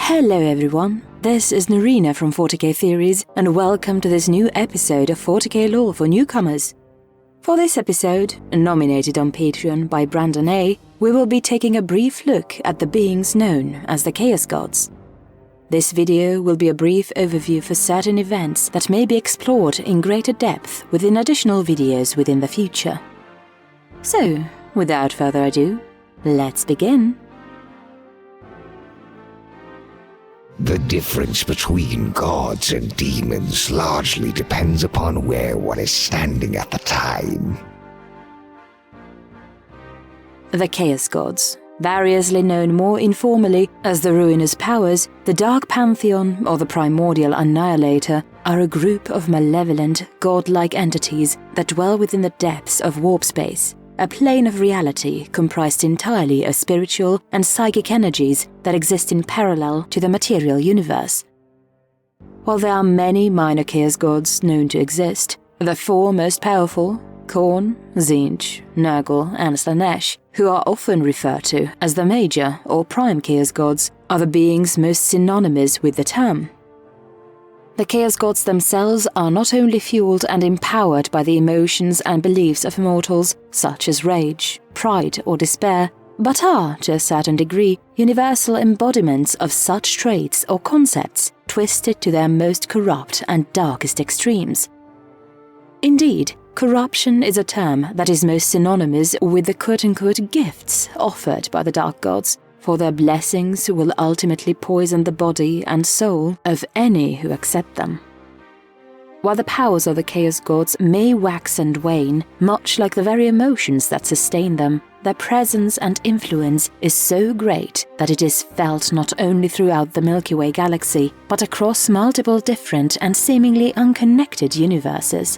Hello everyone, this is Naerina from 40k Theories, and welcome to this new episode of 40k Lore for Newcomers. For this episode, nominated on Patreon by Brandon A., we will be taking a brief look at the beings known as the Chaos Gods. This video will be a brief overview for certain events that may be explored in greater depth within additional videos within the future. So, without further ado, let's begin. The difference between gods and demons largely depends upon where one is standing at the time. The Chaos Gods, variously known more informally as the Ruinous Powers, the Dark Pantheon, or the Primordial Annihilator, are a group of malevolent, godlike entities that dwell within the depths of warp space, a plane of reality comprised entirely of spiritual and psychic energies that exist in parallel to the material universe. While there are many minor Chaos Gods known to exist, the four most powerful, Khorne, Tzeentch, Nurgle and Slaanesh, who are often referred to as the major or prime Chaos Gods, are the beings most synonymous with the term. The Chaos Gods themselves are not only fueled and empowered by the emotions and beliefs of mortals, such as rage, pride or despair, but are, to a certain degree, universal embodiments of such traits or concepts, twisted to their most corrupt and darkest extremes. Indeed, corruption is a term that is most synonymous with the quote-unquote gifts offered by the Dark Gods, for their blessings will ultimately poison the body and soul of any who accept them. While the powers of the Chaos Gods may wax and wane, much like the very emotions that sustain them, their presence and influence is so great that it is felt not only throughout the Milky Way galaxy, but across multiple different and seemingly unconnected universes.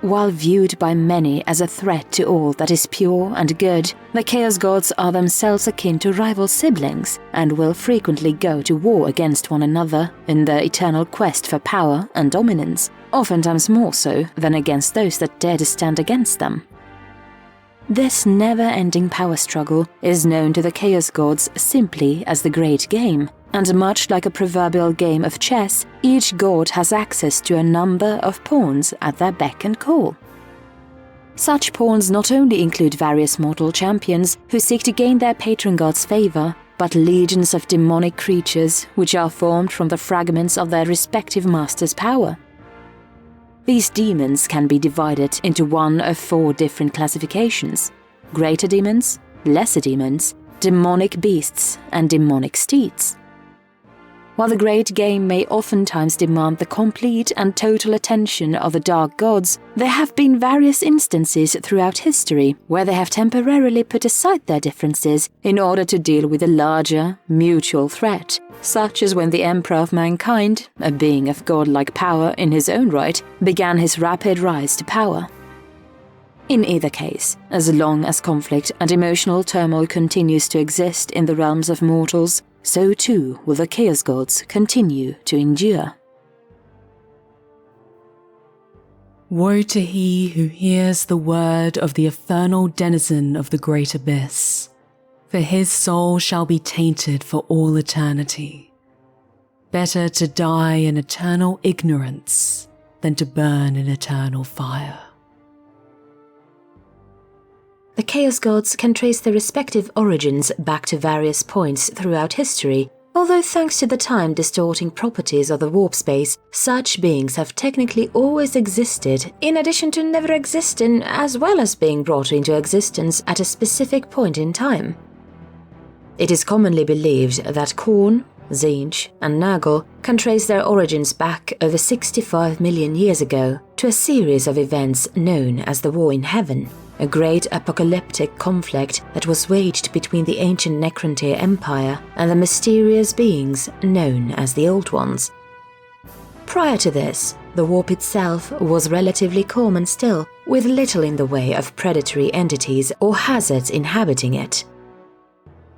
While viewed by many as a threat to all that is pure and good, the Chaos Gods are themselves akin to rival siblings and will frequently go to war against one another in their eternal quest for power and dominance, oftentimes more so than against those that dare to stand against them. This never-ending power struggle is known to the Chaos Gods simply as the Great Game, and much like a proverbial game of chess, each god has access to a number of pawns at their beck and call. Such pawns not only include various mortal champions who seek to gain their patron god's favor, but legions of demonic creatures which are formed from the fragments of their respective master's power. These demons can be divided into one of four different classifications: greater demons, lesser demons, demonic beasts, and demonic steeds. While the Great Game may oftentimes demand the complete and total attention of the Dark Gods, there have been various instances throughout history where they have temporarily put aside their differences in order to deal with a larger, mutual threat, such as when the Emperor of Mankind, a being of godlike power in his own right, began his rapid rise to power. In either case, as long as conflict and emotional turmoil continues to exist in the realms of mortals, so too will the Chaos Gods continue to endure. Woe to he who hears the word of the infernal denizen of the great abyss, for his soul shall be tainted for all eternity. Better to die in eternal ignorance than to burn in eternal fire. The Chaos Gods can trace their respective origins back to various points throughout history, although thanks to the time-distorting properties of the warp space, such beings have technically always existed, in addition to never existing, as well as being brought into existence at a specific point in time. It is commonly believed that Khorne, Tzeentch and Nurgle can trace their origins back over 65 million years ago to a series of events known as the War in Heaven, a great apocalyptic conflict that was waged between the ancient Necrontyr Empire and the mysterious beings known as the Old Ones. Prior to this, the warp itself was relatively calm and still, with little in the way of predatory entities or hazards inhabiting it.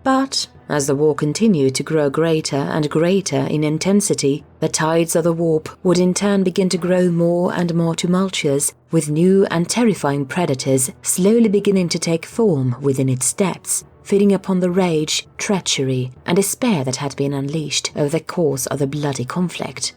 But as the war continued to grow greater and greater in intensity, the tides of the warp would in turn begin to grow more and more tumultuous, with new and terrifying predators slowly beginning to take form within its depths, feeding upon the rage, treachery, and despair that had been unleashed over the course of the bloody conflict.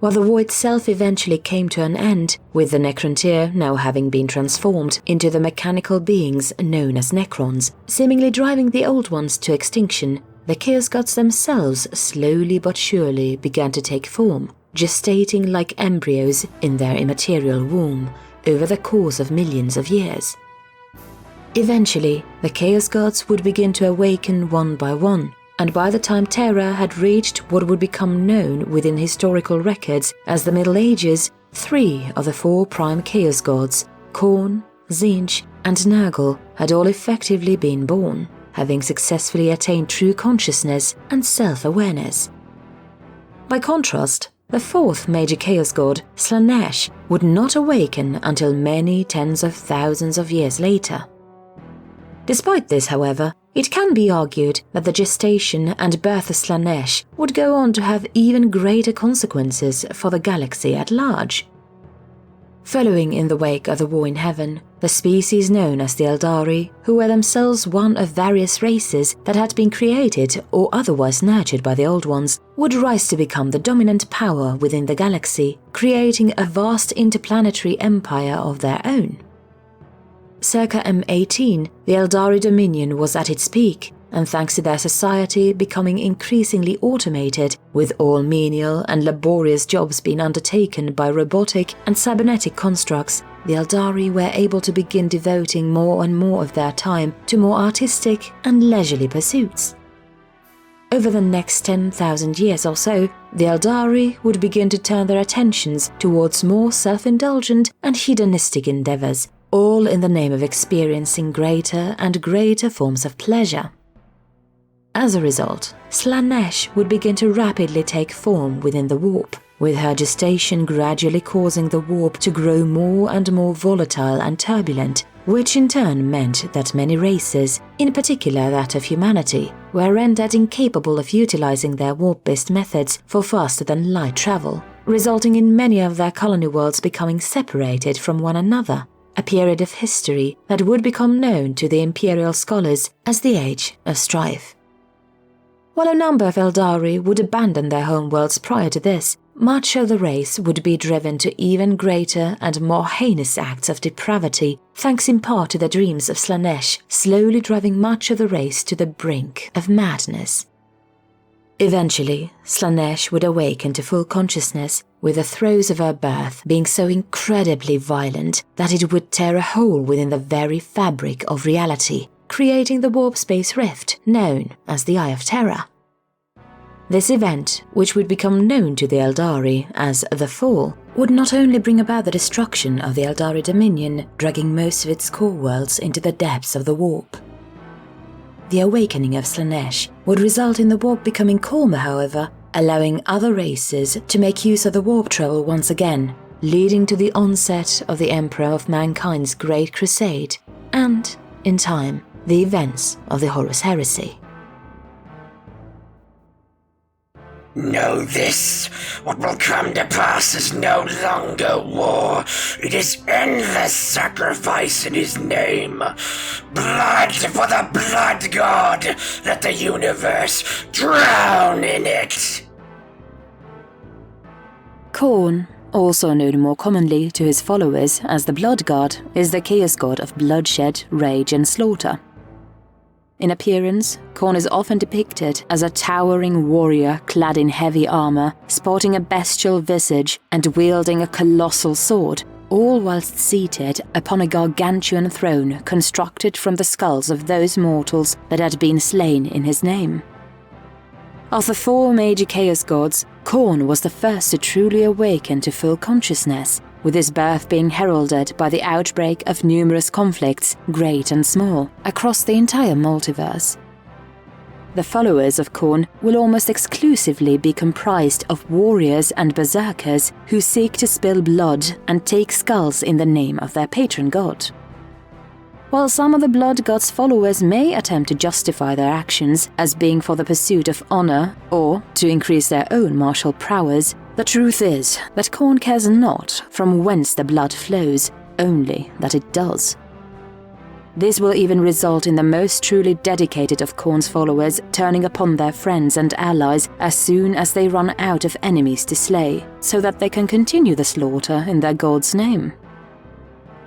While the war itself eventually came to an end, with the Necrontyr now having been transformed into the mechanical beings known as Necrons, seemingly driving the old ones to extinction, the Chaos Gods themselves slowly but surely began to take form, gestating like embryos in their immaterial womb over the course of millions of years. Eventually, the Chaos Gods would begin to awaken one by one, and by the time Terra had reached what would become known within historical records as the Middle Ages, 3 of the 4 prime Chaos Gods, Khorne, Tzeentch, and Nurgle, had all effectively been born, having successfully attained true consciousness and self-awareness. By contrast, the 4th major Chaos God, Slaanesh, would not awaken until many tens of thousands of years later. Despite this, however, it can be argued that the gestation and birth of Slaanesh would go on to have even greater consequences for the galaxy at large. Following in the wake of the War in Heaven, the species known as the Eldari, who were themselves one of various races that had been created or otherwise nurtured by the Old Ones, would rise to become the dominant power within the galaxy, creating a vast interplanetary empire of their own. Circa M18, the Eldari Dominion was at its peak, and thanks to their society becoming increasingly automated, with all menial and laborious jobs being undertaken by robotic and cybernetic constructs, the Eldari were able to begin devoting more and more of their time to more artistic and leisurely pursuits. Over the next 10,000 years or so, the Eldari would begin to turn their attentions towards more self-indulgent and hedonistic endeavors, all in the name of experiencing greater and greater forms of pleasure. As a result, Slaanesh would begin to rapidly take form within the warp, with her gestation gradually causing the warp to grow more and more volatile and turbulent, which in turn meant that many races, in particular that of humanity, were rendered incapable of utilizing their warp-based methods for faster-than-light travel, resulting in many of their colony worlds becoming separated from one another, a period of history that would become known to the Imperial scholars as the Age of Strife. While a number of Eldari would abandon their homeworlds prior to this, much of the race would be driven to even greater and more heinous acts of depravity, thanks in part to the dreams of Slaanesh slowly driving much of the race to the brink of madness. Eventually, Slaanesh would awaken to full consciousness, with the throes of her birth being so incredibly violent that it would tear a hole within the very fabric of reality, creating the warp-space rift known as the Eye of Terror. This event, which would become known to the Eldari as the Fall, would not only bring about the destruction of the Eldari Dominion, dragging most of its core worlds into the depths of the warp. The awakening of Slaanesh would result in the warp becoming calmer, however, allowing other races to make use of the warp travel once again, leading to the onset of the Emperor of Mankind's Great Crusade, and, in time, the events of the Horus Heresy. Know this, what will come to pass is no longer war. It is endless sacrifice in his name. Blood for the blood god, let the universe drown in it. Khorne, also known more commonly to his followers as the Blood God, is the Chaos God of bloodshed, rage and slaughter. In appearance, Khorne is often depicted as a towering warrior clad in heavy armor, sporting a bestial visage and wielding a colossal sword, all whilst seated upon a gargantuan throne constructed from the skulls of those mortals that had been slain in his name. Of the 4 major Chaos Gods, Khorne was the first to truly awaken to full consciousness, with his birth being heralded by the outbreak of numerous conflicts, great and small, across the entire multiverse. The followers of Khorne will almost exclusively be comprised of warriors and berserkers who seek to spill blood and take skulls in the name of their patron god. While some of the Blood God's followers may attempt to justify their actions as being for the pursuit of honor or to increase their own martial prowess, the truth is that Khorne cares not from whence the blood flows, only that it does. This will even result in the most truly dedicated of Khorne's followers turning upon their friends and allies as soon as they run out of enemies to slay, so that they can continue the slaughter in their god's name.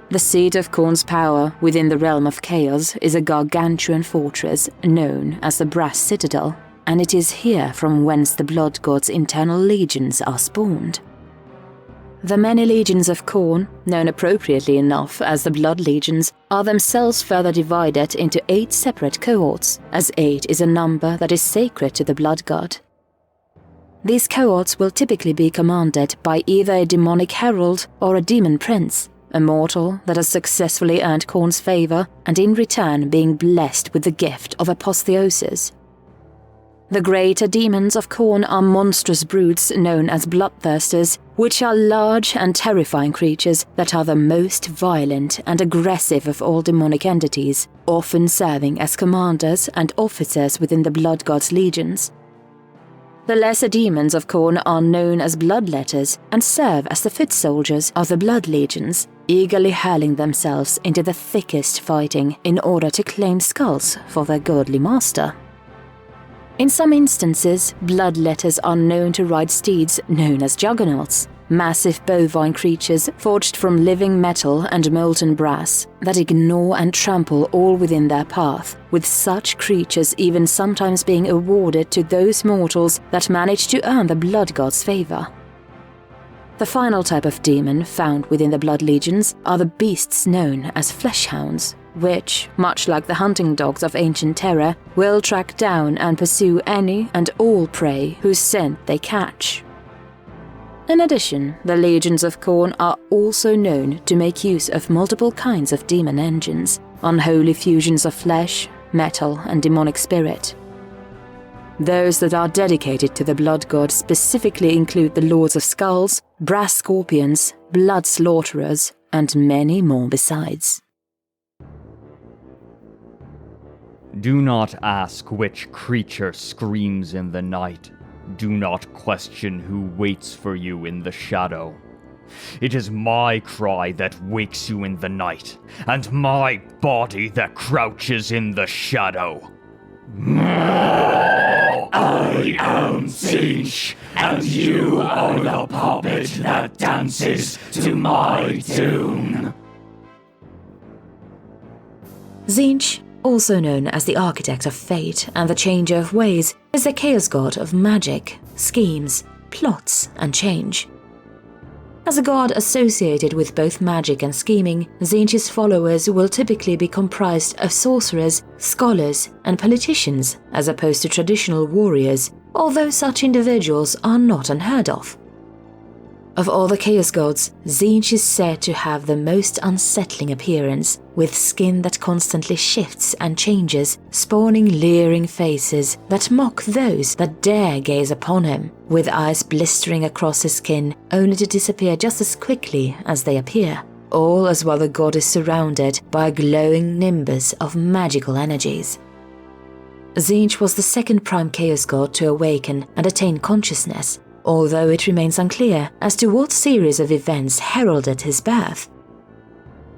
The seat of Khorne's power within the realm of chaos is a gargantuan fortress known as the Brass Citadel, and it is here from whence the Blood God's internal legions are spawned. The many legions of Khorne, known appropriately enough as the Blood Legions, are themselves further divided into 8 separate cohorts, as 8 is a number that is sacred to the Blood God. These cohorts will typically be commanded by either a demonic herald or a demon prince, a mortal that has successfully earned Khorne's favor and in return being blessed with the gift of apotheosis. The greater demons of Khorne are monstrous brutes known as bloodthirsters, which are large and terrifying creatures that are the most violent and aggressive of all demonic entities, often serving as commanders and officers within the Blood God's legions. The lesser demons of Khorne are known as bloodletters and serve as the foot soldiers of the Blood Legions, eagerly hurling themselves into the thickest fighting in order to claim skulls for their godly master. In some instances, bloodletters are known to ride steeds known as juggernauts, massive bovine creatures forged from living metal and molten brass that ignore and trample all within their path, with such creatures even sometimes being awarded to those mortals that manage to earn the Blood God's favor. The final type of demon found within the Blood Legions are the beasts known as fleshhounds, which, much like the hunting dogs of ancient terror, will track down and pursue any and all prey whose scent they catch. In addition, the legions of Khorne are also known to make use of multiple kinds of demon engines, unholy fusions of flesh, metal, and demonic spirit. Those that are dedicated to the Blood God specifically include the Lords of Skulls, Brass Scorpions, Blood Slaughterers, and many more besides. Do not ask which creature screams in the night. Do not question who waits for you in the shadow. It is my cry that wakes you in the night, and my body that crouches in the shadow. I am Tzeentch, and you are the puppet that dances to my tune. Tzeentch, also known as the Architect of Fate and the Changer of Ways, is the Chaos God of magic, schemes, plots, and change. As a god associated with both magic and scheming, Tzeentch's followers will typically be comprised of sorcerers, scholars, and politicians, as opposed to traditional warriors, although such individuals are not unheard of. Of all the Chaos Gods, Tzeentch is said to have the most unsettling appearance, with skin that constantly shifts and changes, spawning leering faces that mock those that dare gaze upon him, with eyes blistering across his skin, only to disappear just as quickly as they appear, all as while the god is surrounded by a glowing nimbus of magical energies. Tzeentch was the second prime Chaos God to awaken and attain consciousness, although it remains unclear as to what series of events heralded his birth.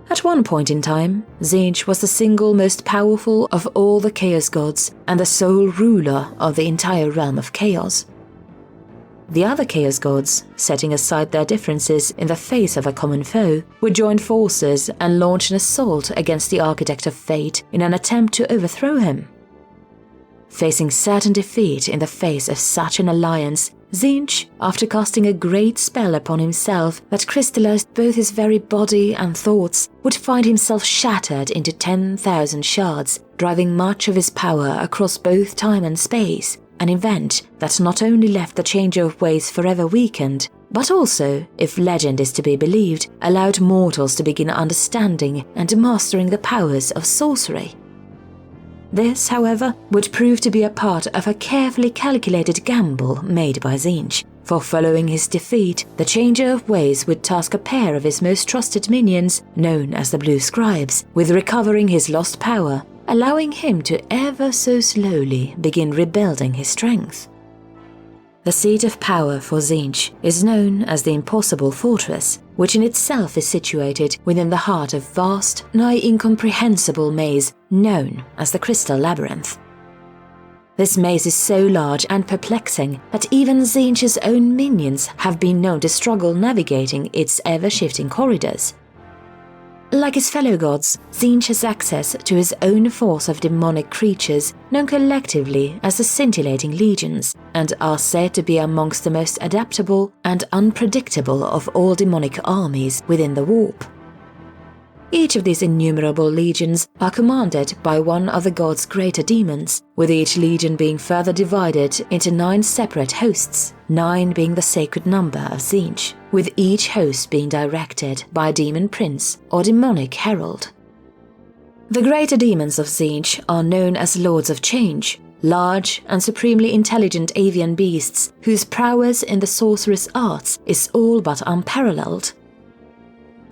At one point in time, Tzeentch was the single most powerful of all the Chaos Gods and the sole ruler of the entire realm of chaos. The other Chaos Gods, setting aside their differences in the face of a common foe, would join forces and launch an assault against the Architect of Fate in an attempt to overthrow him. Facing certain defeat in the face of such an alliance, Tzeentch, after casting a great spell upon himself that crystallized both his very body and thoughts, would find himself shattered into 10,000 shards, driving much of his power across both time and space, an event that not only left the Changer of Ways forever weakened, but also, if legend is to be believed, allowed mortals to begin understanding and mastering the powers of sorcery. This, however, would prove to be a part of a carefully calculated gamble made by Tzeentch, for following his defeat, the Changer of Ways would task a pair of his most trusted minions, known as the Blue Scribes, with recovering his lost power, allowing him to ever so slowly begin rebuilding his strength. The seat of power for Tzeentch is known as the Impossible Fortress, which in itself is situated within the heart of vast, nigh incomprehensible maze known as the Crystal Labyrinth. This maze is so large and perplexing that even Tzeentch's own minions have been known to struggle navigating its ever-shifting corridors. Like his fellow gods, Tzeentch has access to his own force of demonic creatures, known collectively as the Scintillating Legions, and are said to be amongst the most adaptable and unpredictable of all demonic armies within the warp. Each of these innumerable legions are commanded by one of the gods' greater demons, with each legion being further divided into 9 separate hosts, 9 being the sacred number of Tzeentch, with each host being directed by a demon prince or demonic herald. The greater demons of Tzeentch are known as Lords of Change, large and supremely intelligent avian beasts whose prowess in the sorcerous arts is all but unparalleled.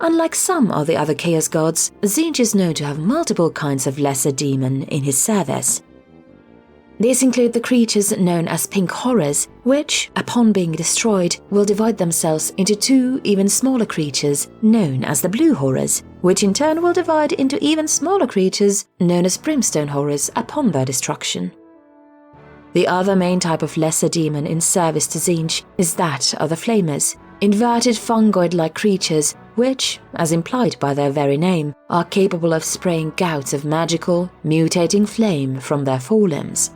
Unlike some of the other Chaos gods, Tzeentch is known to have multiple kinds of lesser demon in his service. These include the creatures known as Pink Horrors, which, upon being destroyed, will divide themselves into 2 even smaller creatures known as the Blue Horrors, which in turn will divide into even smaller creatures known as Brimstone Horrors upon their destruction. The other main type of lesser demon in service to Tzeentch is that of the Flamers, inverted fungoid-like creatures which, as implied by their very name, are capable of spraying gouts of magical, mutating flame from their forelimbs.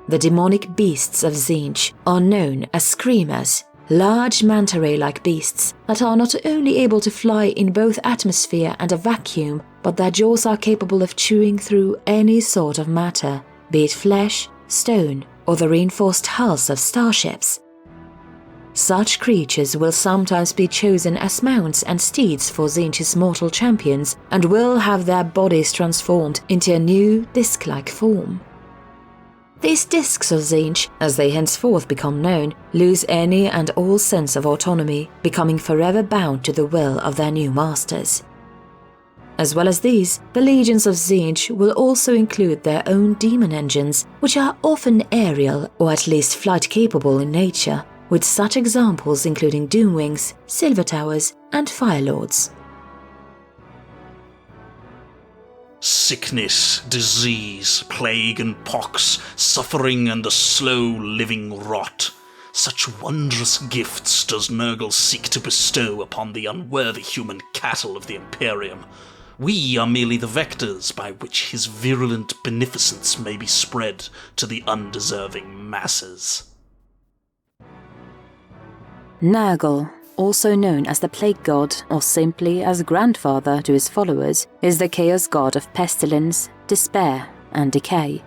The demonic beasts of Tzeentch are known as Screamers, large manta ray-like beasts that are not only able to fly in both atmosphere and a vacuum, but their jaws are capable of chewing through any sort of matter, be it flesh, stone, or the reinforced hulls of starships. Such creatures will sometimes be chosen as mounts and steeds for Tzeentch's mortal champions and will have their bodies transformed into a new disc-like form. These discs of Tzeentch, as they henceforth become known, lose any and all sense of autonomy, becoming forever bound to the will of their new masters. As well as these, the legions of Tzeentch will also include their own demon engines, which are often aerial or at least flight-capable in nature, with such examples including Doomwings, Silver Towers, and Firelords. Sickness, disease, plague and pox, suffering and the slow living rot. Such wondrous gifts does Nurgle seek to bestow upon the unworthy human cattle of the Imperium. We are merely the vectors by which his virulent beneficence may be spread to the undeserving masses. Nurgle, also known as the Plague God or simply as Grandfather to his followers, is the Chaos God of pestilence, despair, and decay.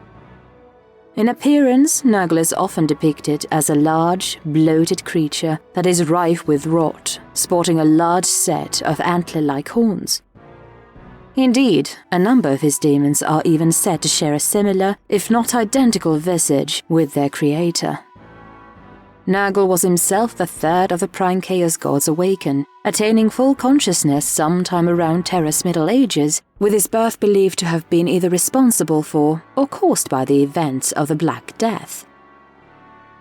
In appearance, Nurgle is often depicted as a large, bloated creature that is rife with rot, sporting a large set of antler-like horns. Indeed, a number of his demons are even said to share a similar, if not identical visage with their creator. Nurgle was himself the 3rd of the Prime Chaos Gods awaken, attaining full consciousness sometime around Terra's Middle Ages, with his birth believed to have been either responsible for or caused by the events of the Black Death.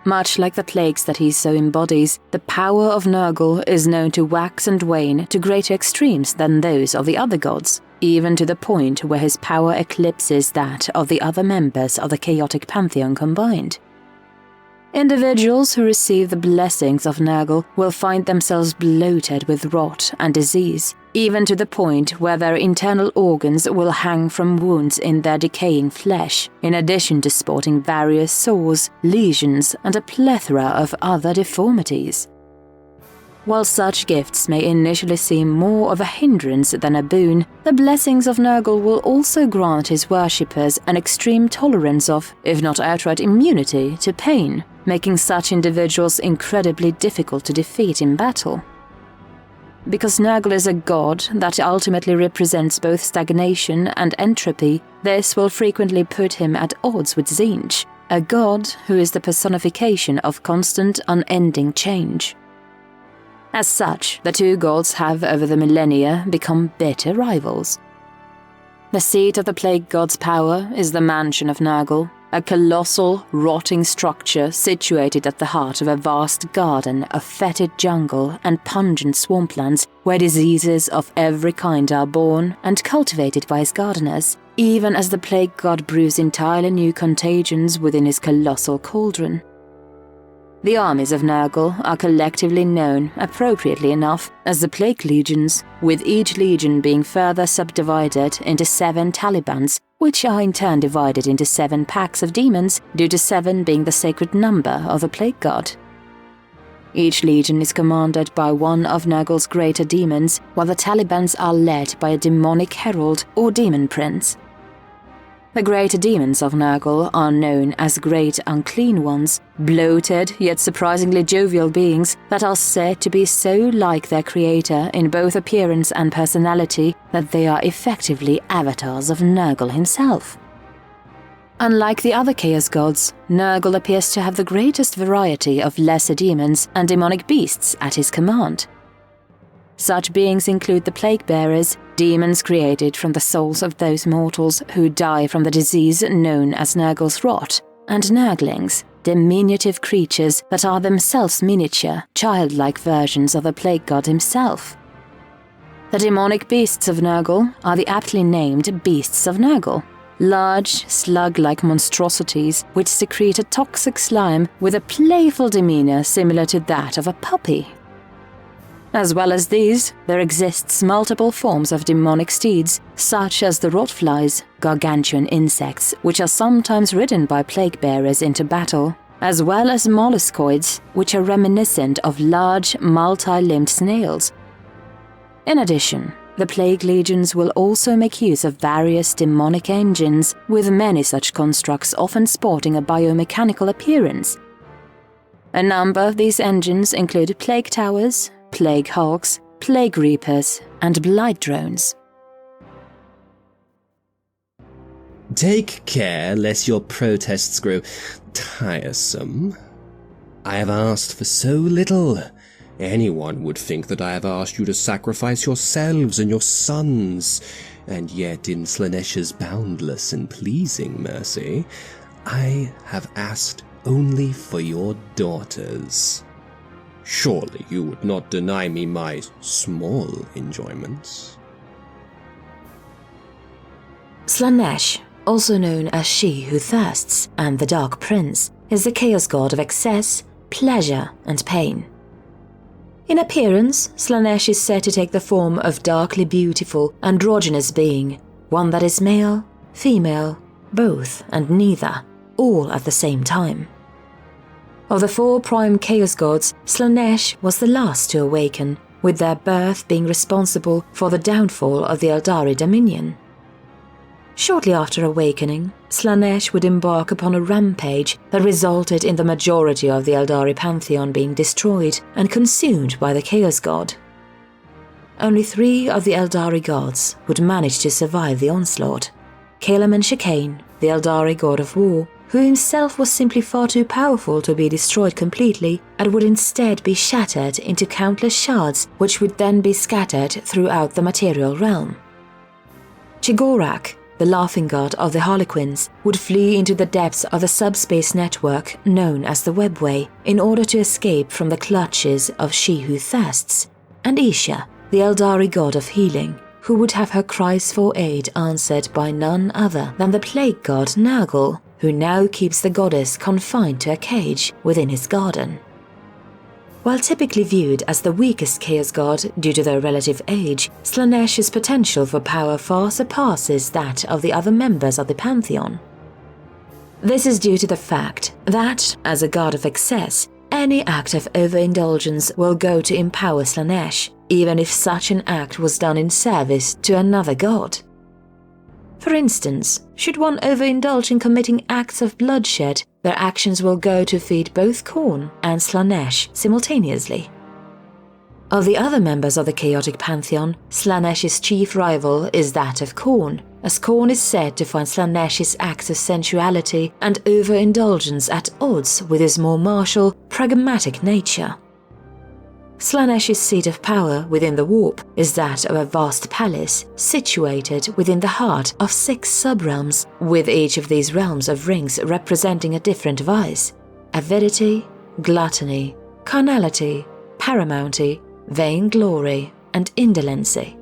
Much like the plagues that he so embodies, the power of Nurgle is known to wax and wane to greater extremes than those of the other gods, even to the point where his power eclipses that of the other members of the chaotic pantheon combined. Individuals who receive the blessings of Nurgle will find themselves bloated with rot and disease, even to the point where their internal organs will hang from wounds in their decaying flesh, in addition to sporting various sores, lesions, and a plethora of other deformities. While such gifts may initially seem more of a hindrance than a boon, the blessings of Nurgle will also grant his worshippers an extreme tolerance of, if not outright immunity, to pain, making such individuals incredibly difficult to defeat in battle. Because Nurgle is a god that ultimately represents both stagnation and entropy, this will frequently put him at odds with Tzeentch, a god who is the personification of constant, unending change. As such, the two gods have over the millennia become bitter rivals. The seat of the Plague God's power is the mansion of Nurgle, a colossal, rotting structure situated at the heart of a vast garden of fetid jungle and pungent swamplands where diseases of every kind are born and cultivated by his gardeners, even as the plague god brews entirely new contagions within his colossal cauldron. The armies of Nurgle are collectively known, appropriately enough, as the Plague Legions, with each legion being further subdivided into 7 Talibans, which are in turn divided into 7 packs of demons, due to 7 being the sacred number of the Plague God. Each legion is commanded by one of Nurgle's greater demons, while the Talibans are led by a demonic herald or demon prince. The greater demons of Nurgle are known as Great Unclean Ones, bloated yet surprisingly jovial beings that are said to be so like their creator in both appearance and personality that they are effectively avatars of Nurgle himself. Unlike the other Chaos Gods, Nurgle appears to have the greatest variety of lesser demons and demonic beasts at his command. Such beings include the Plague Bearers, demons created from the souls of those mortals who die from the disease known as Nurgle's rot, and Nurglings, diminutive creatures that are themselves miniature, childlike versions of the Plague God himself. The demonic beasts of Nurgle are the aptly named Beasts of Nurgle, large, slug-like monstrosities which secrete a toxic slime with a playful demeanor similar to that of a puppy. As well as these, there exists multiple forms of demonic steeds, such as the rotflies, gargantuan insects which are sometimes ridden by plague bearers into battle, as well as molluscoids, which are reminiscent of large, multi-limbed snails. In addition, the Plague Legions will also make use of various demonic engines, with many such constructs often sporting a biomechanical appearance. A number of these engines include plague towers, plague hulks, plague reapers, and blight drones. Take care lest your protests grow tiresome. I have asked for so little. Anyone would think that I have asked you to sacrifice yourselves and your sons, and yet in Slaanesh's boundless and pleasing mercy, I have asked only for your daughters. Surely you would not deny me my small enjoyments. Slaanesh, also known as She Who Thirsts and the Dark Prince, is the chaos god of excess, pleasure, and pain. In appearance, Slaanesh is said to take the form of darkly beautiful, androgynous being, one that is male, female, both and neither, all at the same time. Of the 4 prime chaos gods, Slaanesh was the last to awaken, with their birth being responsible for the downfall of the Eldari Dominion. Shortly after awakening, Slaanesh would embark upon a rampage that resulted in the majority of the Eldari pantheon being destroyed and consumed by the Chaos God. Only 3 of the Eldari gods would manage to survive the onslaught: Calem and Chicane, the Eldari god of war, who himself was simply far too powerful to be destroyed completely and would instead be shattered into countless shards which would then be scattered throughout the material realm. Chigorak, the laughing god of the Harlequins, would flee into the depths of the subspace network known as the Webway in order to escape from the clutches of She Who Thirsts, and Isha, the Eldari god of healing, who would have her cries for aid answered by none other than the plague god Nurgle, who now keeps the goddess confined to a cage within his garden. While typically viewed as the weakest chaos god due to their relative age, Slaanesh's potential for power far surpasses that of the other members of the pantheon. This is due to the fact that, as a god of excess, any act of overindulgence will go to empower Slaanesh, even if such an act was done in service to another god. For instance, should one overindulge in committing acts of bloodshed, their actions will go to feed both Khorne and Slaanesh simultaneously. Of the other members of the chaotic pantheon, Slaanesh's chief rival is that of Khorne, as Khorne is said to find Slaanesh's acts of sensuality and overindulgence at odds with his more martial, pragmatic nature. Slaanesh's seat of power within the warp is that of a vast palace situated within the heart of 6 sub-realms, with each of these realms of rings representing a different vice: avidity, gluttony, carnality, paramounty, vainglory, and indolency.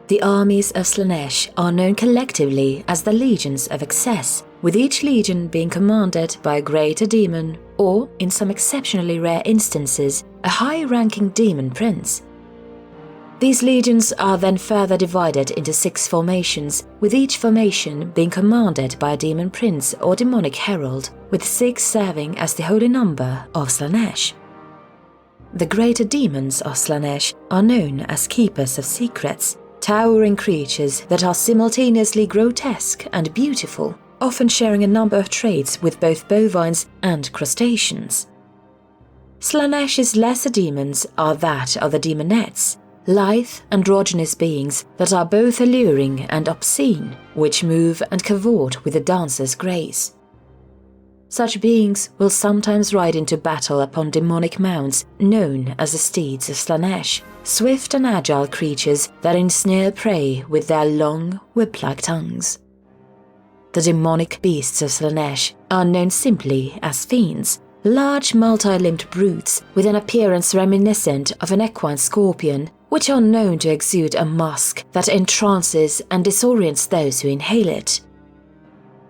The armies of Slaanesh are known collectively as the Legions of Excess, with each legion being commanded by a greater demon or, in some exceptionally rare instances, a high-ranking demon prince. These legions are then further divided into 6 formations, with each formation being commanded by a demon prince or demonic herald, with 6 serving as the holy number of Slaanesh. The greater demons of Slaanesh are known as keepers of secrets, towering creatures that are simultaneously grotesque and beautiful, often sharing a number of traits with both bovines and crustaceans. Slaanesh's lesser demons are that of the demonettes, lithe, androgynous beings that are both alluring and obscene, which move and cavort with a dancer's grace. Such beings will sometimes ride into battle upon demonic mounts known as the steeds of Slaanesh, swift and agile creatures that ensnare prey with their long, whip-like tongues. The demonic beasts of Slaanesh are known simply as fiends, large multi-limbed brutes with an appearance reminiscent of an equine scorpion, which are known to exude a musk that entrances and disorients those who inhale it.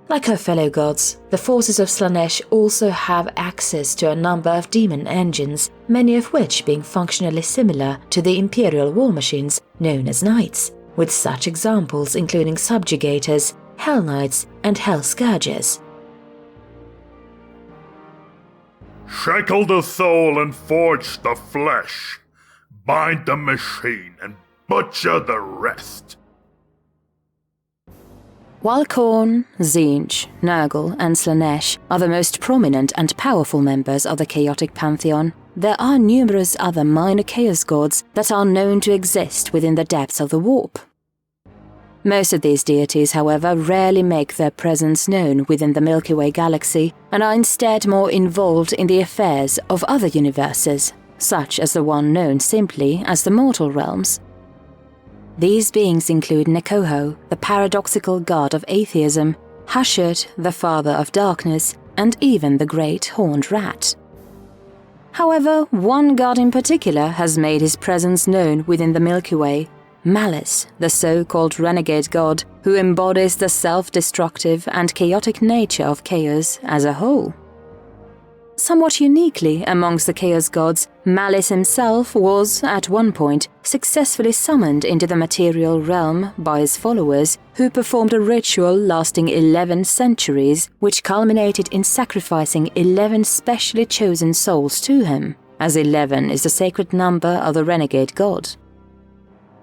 Like her fellow gods, the forces of Slaanesh also have access to a number of demon engines, many of which being functionally similar to the imperial war machines known as knights, with such examples including subjugators, hell knights, and hell scourgers. Shackle the soul and forge the flesh. Bind the machine and butcher the rest. While Khorne, Tzeentch, Nurgle, and Slaanesh are the most prominent and powerful members of the chaotic pantheon, there are numerous other minor chaos gods that are known to exist within the depths of the warp. Most of these deities, however, rarely make their presence known within the Milky Way galaxy and are instead more involved in the affairs of other universes, such as the one known simply as the mortal realms. These beings include Nekoho, the paradoxical god of atheism, Hashut, the father of darkness, and even the great horned rat. However, one god in particular has made his presence known within the Milky Way: Malice, the so-called renegade god who embodies the self-destructive and chaotic nature of chaos as a whole. Somewhat uniquely amongst the chaos gods, Malice himself was, at one point, successfully summoned into the material realm by his followers, who performed a ritual lasting 11 centuries, which culminated in sacrificing 11 specially chosen souls to him, as 11 is the sacred number of the renegade god.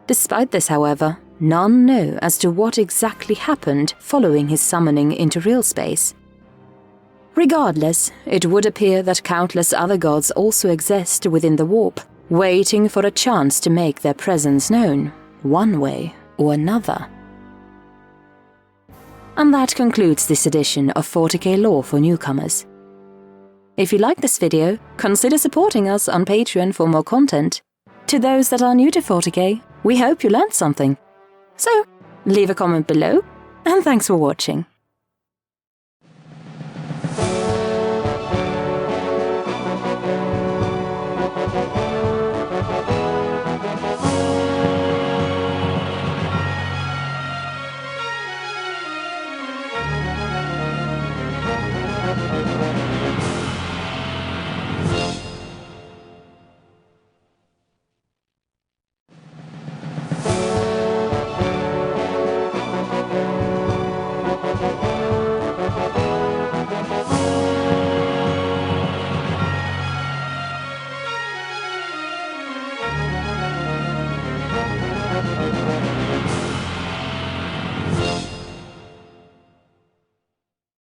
Despite this, however, none know as to what exactly happened following his summoning into real space. Regardless, it would appear that countless other gods also exist within the warp, waiting for a chance to make their presence known, one way or another. And that concludes this edition of 40k Lore for Newcomers. If you like this video, consider supporting us on Patreon for more content. To those that are new to 40k, we hope you learned something. So, leave a comment below, and thanks for watching.